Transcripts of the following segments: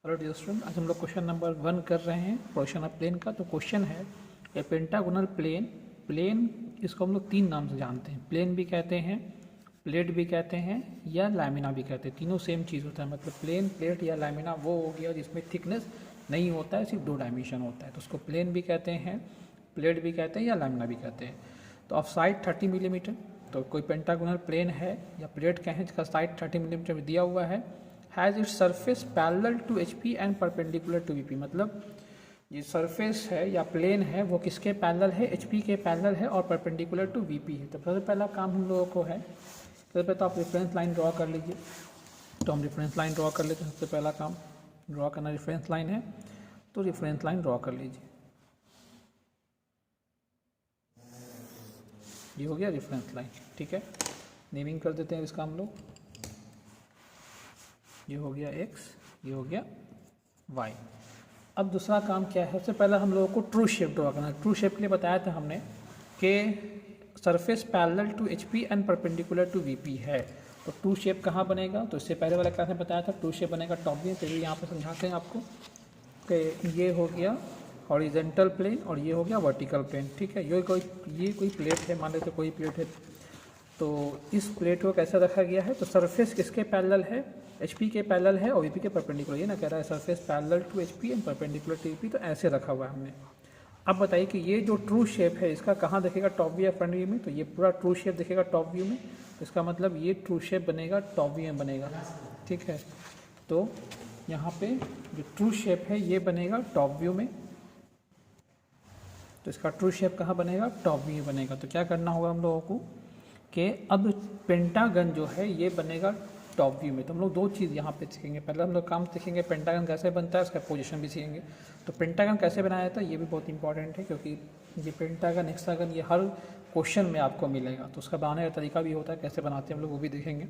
Hello dear student, आज हम लोग क्वेश्चन नंबर 1 कर रहे हैं प्रोजेक्शन ऑफ प्लेन का। तो क्वेश्चन है ए पेंटागोनल प्लेन। प्लेन इसको हम लोग 3 नाम से जानते हैं। प्लेन भी कहते हैं, प्लेट भी कहते हैं या लैमिना भी कहते हैं। तीनों सेम चीज़ होता है। मतलब प्लेन, प्लेट या लैमिना वो हो गया जिसमें थिकनेस नहीं होता है, सिर्फ 2 डायमेंशन होता है, तो उसको प्लेन भी कहते हैं, प्लेट भी कहते हैं या लैमिना भी कहते हैं। तो ऑफ साइड 30 मिलीमीटर, तो कोई पेंटागोनल प्लेन है या प्लेट कहें जिसका साइड 30 मिलीमीटर में दिया हुआ है। Has its surface parallel to HP and perpendicular to VP. मतलब ये सरफेस है या प्लेन है वो किसके पैरेलल है? एचपी के पैरेलल है और परपेंडिकुलर टू वीपी है। तो सबसे पहला काम हम लोगों को है, सबसे पहले तो आप रेफरेंस लाइन ड्रॉ कर लीजिए। तो हम रेफरेंस लाइन ड्रॉ कर लेते हैं। सबसे पहला काम ड्रॉ करना रेफरेंस लाइन है, तो रेफरेंस लाइन ड्रॉ कर लीजिए। ये हो गया रेफरेंस लाइन, ठीक है। नेमिंग कर देते हैं इसका हम लोग। ये हो गया x, ये हो गया y। अब दूसरा काम क्या है? सबसे पहला हम लोगों को ट्रू शेप ड्रॉ करना है। ट्रू शेप के लिए बताया था हमने कि surface parallel to HP and perpendicular to VP है। तो ट्रू शेप कहाँ बनेगा? तो इससे पहले वाला क्लास में बताया था ट्रू शेप बनेगा टॉप व्यू। चलिए यहाँ पर समझाते हैं आपको कि ये हो गया हॉरिजेंटल प्लेन और ये हो गया वर्टिकल प्लेन, ठीक है। ये कोई प्लेट है, मान लेते कोई प्लेट है। तो इस प्लेट को कैसे रखा गया है? तो सरफेस किसके पैरेलल है? एचपी के पैरेलल है और वीपी के परपेंडिकुलर। ये ना कह रहा है surface parallel to HP and perpendicular to VP, तो ऐसे रखा हुआ है हमने। अब बताइए कि ये जो ट्रू शेप है इसका कहाँ दिखेगा? टॉप व्यू या फ्रंट व्यू में? तो ये पूरा ट्रू शेप दिखेगा टॉप व्यू में। तो इसका मतलब ये ट्रू शेप बनेगा टॉप व्यू में बनेगा, ठीक है। तो यहाँ पे जो ट्रू शेप है ये बनेगा टॉप व्यू में। तो इसका ट्रू शेप कहाँ बनेगा? टॉप व्यू बनेगा। तो क्या करना होगा हम लोगों को कि अब पेंटागन जो है ये बनेगा टॉप व्यू में। तो हम लोग 2 चीज़ यहाँ पे सीखेंगे। पहले हम लोग काम सीखेंगे पेंटागन कैसे बनता है, उसका पोजीशन भी सीखेंगे। तो पेंटागन कैसे बनाया जाता है ये भी बहुत इंपॉर्टेंट है, क्योंकि ये पेंटागन, हेक्सागन ये हर क्वेश्चन में आपको मिलेगा। तो उसका बनाने का तरीका भी होता है, कैसे बनाते हैं हम लोग वो भी देखेंगे।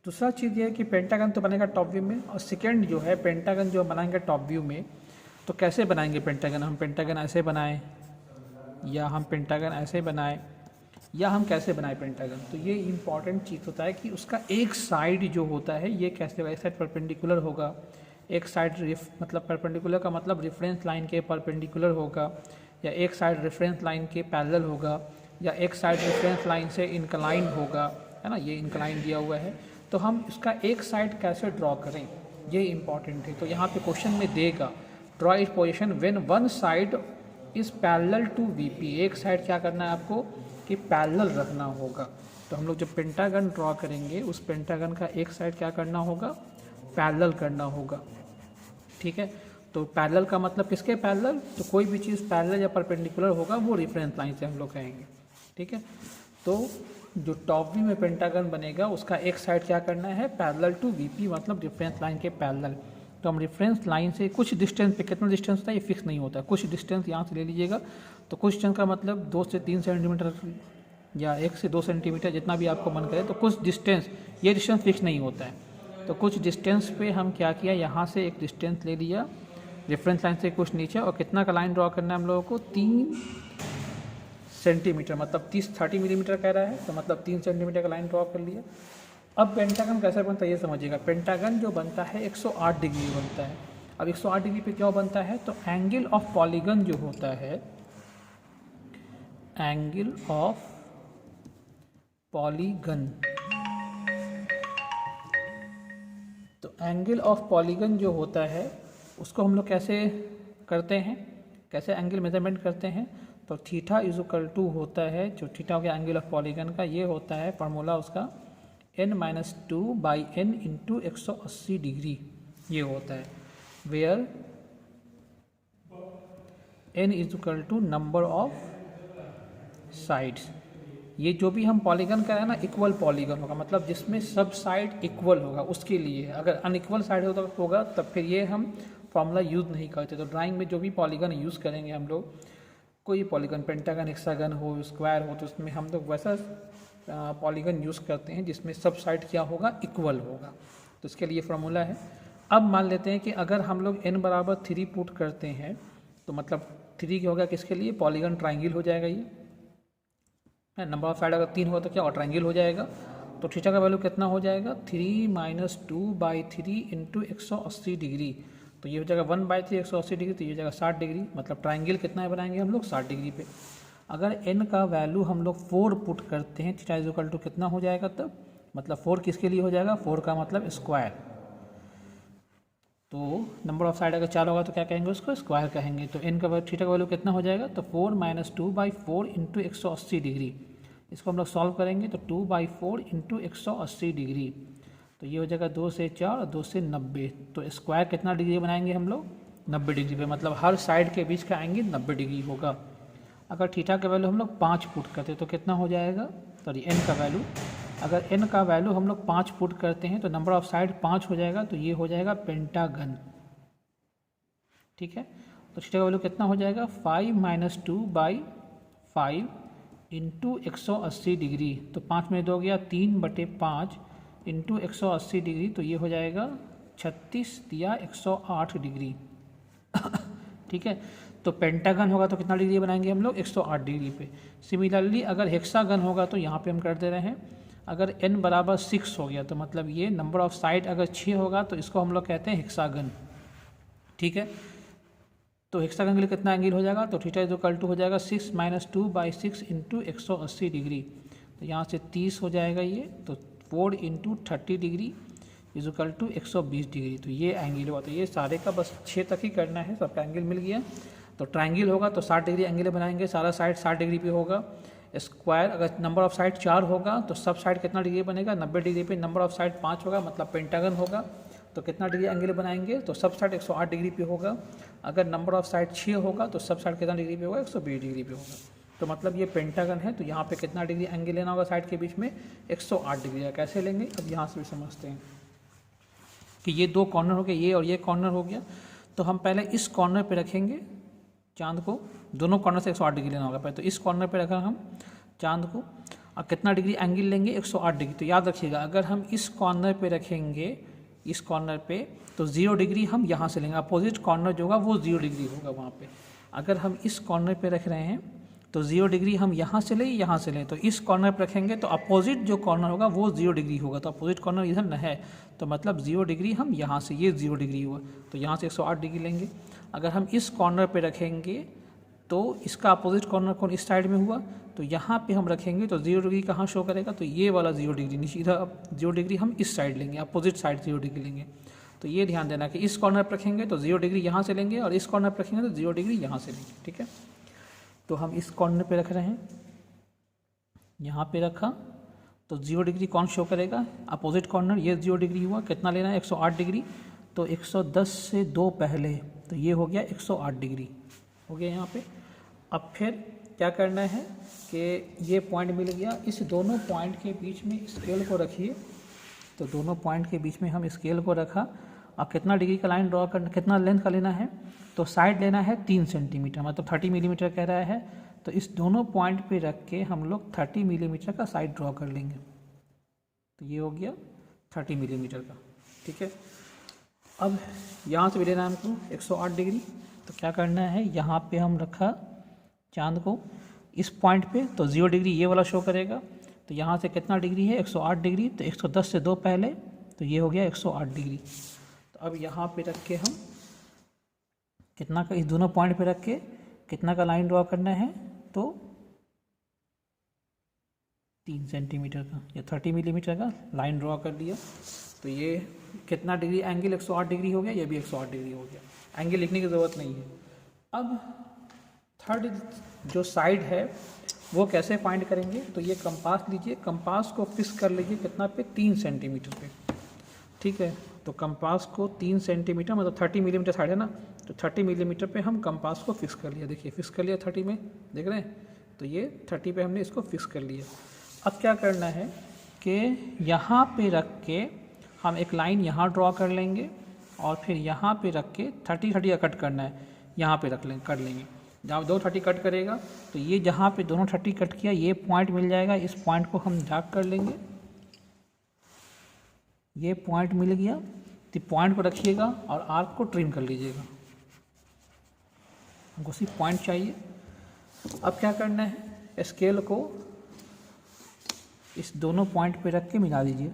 दूसरा चीज़ ये है कि पेंटागन तो बनेगा टॉप व्यू में, और सेकेंड जो है पेंटागन जो बनाएंगे टॉप व्यू में, तो कैसे बनाएंगे पेंटागन? हम पेंटागन ऐसे बनाएं या हम पेंटागन ऐसे बनाएं या हम कैसे बनाएं पेंटागन? तो ये इंपॉर्टेंट चीज़ होता है कि उसका एक साइड जो होता है ये कैसे होगा। एक साइड परपेंडिकुलर होगा, एक साइड मतलब परपेंडिकुलर का मतलब रेफरेंस लाइन के परपेंडिकुलर होगा, या एक साइड रेफरेंस लाइन के पैरेलल होगा, या एक साइड रेफरेंस लाइन से इंक्लाइंड होगा, है ना। ये इंक्लाइंड दिया हुआ है, तो हम इसका एक साइड कैसे ड्रॉ करें ये इंपॉर्टेंट है। तो यहाँ पे क्वेश्चन में देगा draw it position when one side is parallel to VP. एक साइड क्या करना है आपको कि पैरेलल रखना होगा। तो हम लोग जब पेंटागन ड्रॉ करेंगे उस पेंटागन का एक साइड क्या करना होगा? पैरेलल करना होगा, ठीक है। तो पैरेलल का मतलब किसके पैरेलल? तो कोई भी चीज़ पैरेलल या परपेंडिकुलर होगा वो रेफरेंस लाइन से हम लोग कहेंगे, ठीक है। तो जो टॉप व्यू में पेंटागन बनेगा उसका एक साइड क्या करना है? पैरेलल टू वीपी, मतलब रेफरेंस लाइन के पैरेलल। तो हम रेफरेंस लाइन से कुछ डिस्टेंस पे, कितना डिस्टेंस होता है ये फिक्स नहीं होता, कुछ डिस्टेंस यहाँ से ले लीजिएगा। तो कुछ डिस्टेंस का मतलब 2 से 3 सेंटीमीटर या 1 से 2 सेंटीमीटर, जितना भी आपको मन करे। तो कुछ डिस्टेंस, ये डिस्टेंस फिक्स नहीं होता है। तो कुछ डिस्टेंस पे हम क्या किया, यहाँ से एक डिस्टेंस ले लिया रेफरेंस लाइन से कुछ नीचे, और कितना का लाइन ड्रॉ करना है हम लोगों को? 3 सेंटीमीटर, मतलब 30 मिलीमीटर कह रहा है, तो मतलब 3 सेंटीमीटर का लाइन ड्रॉ कर लिया। अब पेंटागन कैसे बनता है ये समझिएगा। पेंटागन जो बनता है 108 डिग्री बनता है। अब 108 डिग्री पे क्यों बनता है? तो एंगल ऑफ पॉलीगन जो होता है, एंगल ऑफ पॉलीगन, तो एंगल ऑफ पॉलीगन जो होता है उसको हम लोग कैसे करते हैं, कैसे एंगल मेजरमेंट करते हैं? तो थीटा इज इक्वल टू होता है, जो थीटा हो गया एंगल ऑफ पॉलीगन का, ये होता है फार्मूला उसका n-2/n इंटू 180 डिग्री, ये होता है। Where n is equal to number of sides. ये जो भी हम पॉलीगन का है ना, इक्वल पॉलीगन होगा, मतलब जिसमें सब साइड इक्वल होगा उसके लिए। अगर अनइक्वल साइड होगा तब फिर ये हम फॉर्मूला यूज़ नहीं करते। तो ड्राइंग में जो भी पॉलीगन यूज़ करेंगे हम लोग, कोई पॉलीगन पेंटागन, हेक्सागन हो, स्क्वायर हो, तो उसमें हम लोग वैसा पॉलीगन यूज़ करते हैं जिसमें सब साइड क्या होगा? इक्वल होगा। तो इसके लिए फार्मूला है। अब मान लेते हैं कि अगर हम लोग n बराबर 3 पुट करते हैं, तो मतलब 3 क्या होगा किसके लिए? पॉलीगन ट्राइंगल हो जाएगा ये, नंबर ऑफ साइड अगर 3 होगा तो क्या और ट्राइंगल हो जाएगा। तो थीटा का वैल्यू कितना हो जाएगा 3 - 2/3 इंटू 180 डिग्री। तो ये हो जाएगा 1/3 180 डिग्री, तो ये हो जाएगा 60 डिग्री। मतलब ट्राइंगल कितना बनाएंगे हम लोग 60 डिग्री पे। अगर n का वैल्यू हम लोग 4 पुट करते हैं, थीटा इज इक्वल टू कितना हो जाएगा तब, मतलब 4 किसके लिए हो जाएगा, 4 का मतलब स्क्वायर। तो नंबर ऑफ साइड अगर 4 होगा तो क्या कहेंगे, उसको स्क्वायर कहेंगे। तो n का थीटा का वैल्यू कितना हो जाएगा, तो 4 - 2/4 इंटू 180 डिग्री। इसको हम लोग सॉल्व करेंगे तो 2/4 इंटू 180 डिग्री, तो ये हो जाएगा 2 से 4 और 2 से 90। तो स्क्वायर कितना डिग्री बनाएंगे हम लोग 90 डिग्री पे, मतलब हर साइड के बीच का एंगल 90 डिग्री होगा। अगर थीटा का वैल्यू हम लोग 5 पुट करते तो कितना हो जाएगा, सॉरी n का वैल्यू, अगर n का वैल्यू हम लोग 5 पुट करते हैं तो नंबर ऑफ साइड 5 हो जाएगा, तो ये हो जाएगा पेंटागन। ठीक है, तो थीटा का वैल्यू कितना हो जाएगा 5 - 2/5 इंटू 180 डिग्री। तो 5 में 2 गया 3/5 इंटू 180 डिग्री, तो ये हो जाएगा 36 या 108 डिग्री। ठीक है, तो पेंटागन होगा तो कितना डिग्री बनाएंगे हम लोग 108 डिग्री पे। सिमिलरली अगर हेक्सागन होगा तो यहाँ पे हम कर दे रहे हैं, अगर n बराबर 6 हो गया तो मतलब ये नंबर ऑफ साइड अगर 6 होगा तो इसको हम लोग कहते हैं हेक्सागन। ठीक है, तो हेक्सागन के लिए कितना एंगल हो जाएगा, तो थीटा इज इक्वल टू हो जाएगा 6 - 2/6 इंटू 180 डिग्री। तो यहाँ से 30 हो जाएगा ये, तो 4 into 30 degree is equal to 120 degree. तो ये एंगल हुआ। तो ये सारे का बस 6 तक ही करना है, सबका एंगल मिल गया। तो ट्राइंगल होगा तो 60 डिग्री एंगल बनाएंगे, सारा साइड 60 डिग्री पे होगा। स्क्वायर अगर नंबर ऑफ साइड 4 होगा तो सब साइड कितना डिग्री बनेगा 90 डिग्री पे। नंबर ऑफ साइड 5 होगा मतलब पेंटागन होगा, तो कितना डिग्री एंगल बनाएंगे, तो सब साइड 108 डिग्री पे होगा। अगर नंबर ऑफ साइड 6 होगा तो सब साइड कितना डिग्री पे होगा 120 डिग्री पे होगा। तो मतलब ये पेंटागन है, तो यहाँ पे कितना डिग्री एंगल लेना होगा साइड के बीच में 108 डिग्री का। कैसे लेंगे, अब यहाँ से भी समझते हैं कि ये 2 कॉर्नर हो गए, ये और ये कॉर्नर हो गया। तो हम पहले इस कॉर्नर पे रखेंगे चांद को, दोनों कॉर्नर से 108 डिग्री लेना होगा पहले। तो इस कॉर्नर पे रखा हम चांद को, और कितना डिग्री एंगल लेंगे 108 डिग्री। तो याद रखिएगा अगर हम इस कॉर्नर पे रखेंगे, इस कॉर्नर पे, तो 0 डिग्री हम यहाँ से लेंगे, अपोजिट कॉर्नर जो होगा वो 0 डिग्री होगा वहाँ पे। अगर हम इस कॉर्नर पे रख रहे हैं तो 0 डिग्री हम यहाँ से लें, यहाँ से लें। तो इस कॉर्नर पे रखेंगे तो अपोजिट जो कॉर्नर होगा वो 0 डिग्री होगा, तो अपोजिट कॉर्नर इधर न है, तो मतलब 0 डिग्री हम यहाँ से, ये 0 डिग्री हुआ, तो यहाँ से 108 डिग्री लेंगे। अगर हम इस कॉर्नर पे रखेंगे तो इसका अपोजिट कॉर्नर कौन इस साइड में हुआ, तो यहाँ पे हम रखेंगे तो 0 डिग्री कहाँ शो करेगा, तो ये वाला 0 डिग्री नीचे, इधर 0 डिग्री हम इस साइड लेंगे, अपोजिट साइड 0 डिग्री लेंगे। तो ये ध्यान देना कि इस कॉर्नर पर रखेंगे तो 0 डिग्री यहाँ से लेंगे, और इस कॉर्नर पर रखेंगे तो 0 डिग्री यहाँ से लेंगे। ठीक है, तो हम इस कॉर्नर पे रख रहे हैं, यहाँ पे रखा तो 0 डिग्री कौन शो करेगा, अपोजिट कॉर्नर, ये 0 डिग्री हुआ। कितना लेना है 108 डिग्री, तो 110 से 2 पहले, तो ये हो गया 108 डिग्री हो गया यहाँ पे। अब फिर क्या करना है कि ये पॉइंट मिल गया, इस दोनों पॉइंट के बीच में स्केल को रखिए। तो दोनों पॉइंट के बीच में हम स्केल को रखा, और कितना डिग्री का लाइन ड्रॉ करना, कितना लेंथ का लेना है, तो साइड लेना है 3 सेंटीमीटर, मतलब 30 मिलीमीटर कह रहा है। तो इस दोनों पॉइंट पे रख के हम लोग 30 मिलीमीटर का साइड ड्रॉ कर लेंगे। तो ये हो गया 30 मिलीमीटर का। ठीक है, अब यहाँ से भी लेना है हमको 108 डिग्री। तो क्या करना है, यहाँ पे हम रखा चांद को इस पॉइंट पे, तो 0 डिग्री ये वाला शो करेगा। तो यहाँ से कितना डिग्री है 108 डिग्री, तो 110 से 2 पहले, तो ये हो गया 108 डिग्री। तो अब यहाँ पे रख के हम कितना का, इस दोनों पॉइंट पे रख के कितना का लाइन ड्रॉ करना है, तो 3 सेंटीमीटर का या 30 मिलीमीटर का लाइन ड्रॉ कर दिया। तो ये कितना डिग्री एंगल 108 डिग्री हो गया, ये भी 108 डिग्री हो गया। एंगल लिखने की ज़रूरत नहीं है। अब थर्ड जो साइड है वो कैसे फाइंड करेंगे, तो ये कंपास लीजिए, कंपास को फिक्स कर लीजिए कितना पे 3 सेंटीमीटर पे। ठीक है, तो कंपास को 3 सेंटीमीटर मतलब 30 मिलीमीटर साइड है ना, तो 30 मिलीमीटर पे हम कंपास को फिक्स कर लिया। देखिए फिक्स कर लिया 30 में, देख रहे हैं, तो ये 30 पे हमने इसको फिक्स कर लिया। अब क्या करना है कि यहाँ पे रख के हम एक लाइन यहाँ ड्रॉ कर लेंगे, और फिर यहाँ पे रख के 30 का कट करना है, यहाँ पे रख लेंगे, कर लेंगे। जब 2 30 कट करेगा तो ये जहाँ पे दोनों 30 कट किया ये पॉइंट मिल जाएगा, इस पॉइंट को हम डार्क कर लेंगे। ये पॉइंट मिल गया, तो पॉइंट को रखिएगा और आर्क को ट्रिम कर लीजिएगा, हमको सिर्फ पॉइंट चाहिए। अब क्या करना है, स्केल को इस दोनों पॉइंट पे रख के मिला दीजिए।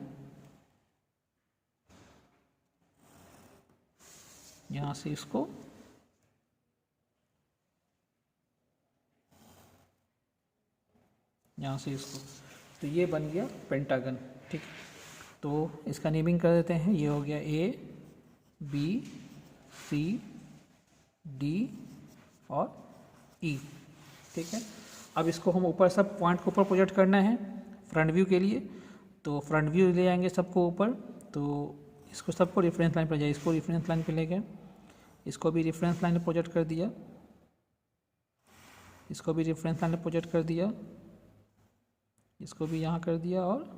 यहाँ से इसको यहाँ से इसको, तो ये बन गया पेंटागन। ठीक, तो इसका नेमिंग कर देते हैं। ये हो गया A B C D और E। ठीक है, अब इसको हम ऊपर सब पॉइंट के ऊपर प्रोजेक्ट करना है फ्रंट व्यू के लिए। तो फ्रंट व्यू ले आएंगे सबको ऊपर, तो इसको सबको रेफरेंस लाइन पर जाए, इसको रेफरेंस लाइन पे ले गए, इसको भी रेफरेंस लाइन पे प्रोजेक्ट कर दिया, इसको भी रेफरेंस लाइन पे प्रोजेक्ट कर दिया, इसको भी यहाँ कर दिया और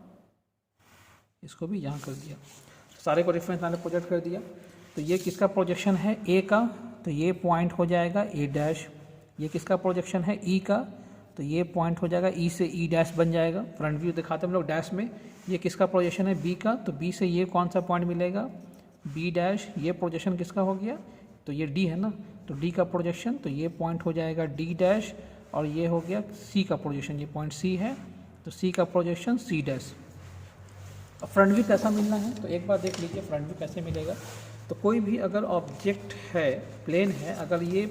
इसको भी यहाँ कर दिया। सारे को रेफरेंस लाइन पे प्रोजेक्ट कर दिया। तो ये किसका प्रोजेक्शन है? ए का, तो ये पॉइंट हो जाएगा ए डैश। ये किसका प्रोजेक्शन है? ई का, तो ये पॉइंट हो जाएगा ई से ई डैश बन जाएगा। फ्रंट व्यू दिखाते हम लोग डैश में। ये किसका प्रोजेक्शन है? बी का, तो बी से ये कौन सा पॉइंट मिलेगा? B dash. ये प्रोजेक्शन किसका हो गया? तो ये डी है ना, तो डी का प्रोजेक्शन, तो ये पॉइंट हो जाएगा डी डैश। और ये हो गया सी का प्रोजेक्शन, ये पॉइंट सी है, तो सी का प्रोजेक्शन सी डैश। अब फ्रंट व्यू कैसा मिलना है, तो एक बार देख लीजिए फ्रंट व्यू कैसे मिलेगा। तो कोई भी अगर ऑब्जेक्ट है, प्लेन है, अगर ये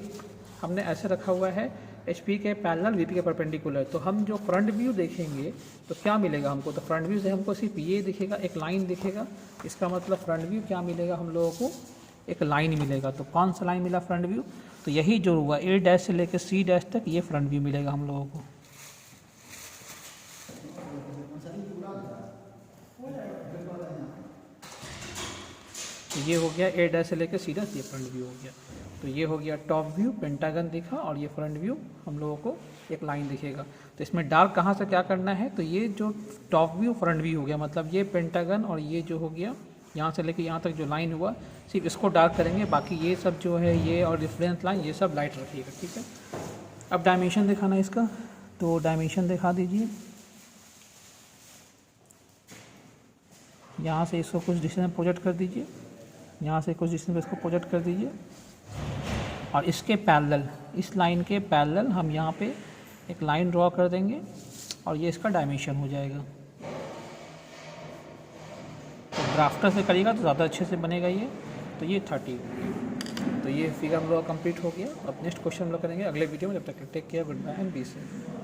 हमने ऐसे रखा हुआ है HP के पैरेलल VP के परपेंडिकुलर, तो हम जो फ्रंट व्यू देखेंगे तो क्या मिलेगा हमको? तो फ्रंट व्यू से हमको सिर्फ ये दिखेगा, एक लाइन दिखेगा। इसका मतलब फ्रंट व्यू क्या मिलेगा हम लोगों को? एक लाइन मिलेगा। तो कौन सा लाइन मिला फ्रंट व्यू? तो यही जो हुआ A डैश से लेकर C डैश तक, ये फ्रंट व्यू मिलेगा हम लोगों को। तो ये हो गया A डैश से लेकर C डैश, ये फ्रंट व्यू हो गया। तो ये हो गया टॉप व्यू, पेंटागन दिखा, और ये फ्रंट व्यू हम लोगों को एक लाइन दिखेगा। तो इसमें डार्क कहाँ से क्या करना है? तो ये जो टॉप व्यू फ्रंट व्यू हो गया, मतलब ये पेंटागन और ये जो हो गया यहाँ से लेकर यहाँ तक जो लाइन हुआ, सिर्फ इसको डार्क करेंगे, बाकी ये सब जो है ये और रेफरेंस लाइन ये सब लाइट रखिएगा। ठीक है, अब डायमेंशन दिखाना है इसका, तो डायमेंशन दिखा दीजिए। यहाँ से इसको कुछ डिस्टेंस में प्रोजेक्ट कर दीजिए, यहाँ से कुछ डिस्टेंस पे इसको प्रोजेक्ट कर दीजिए, और इसके पैरेलल, इस लाइन के पैरेलल हम यहाँ पे एक लाइन ड्रॉ कर देंगे, और ये इसका डायमेंशन हो जाएगा। तो ड्राफ्टर से करिएगा तो ज़्यादा अच्छे से बनेगा ये। तो ये 30, तो ये फिगर हम लोग कंप्लीट हो गया। अब नेक्स्ट क्वेश्चन हम लोग करेंगे अगले वीडियो में। जब तक take care, goodbye and be safe.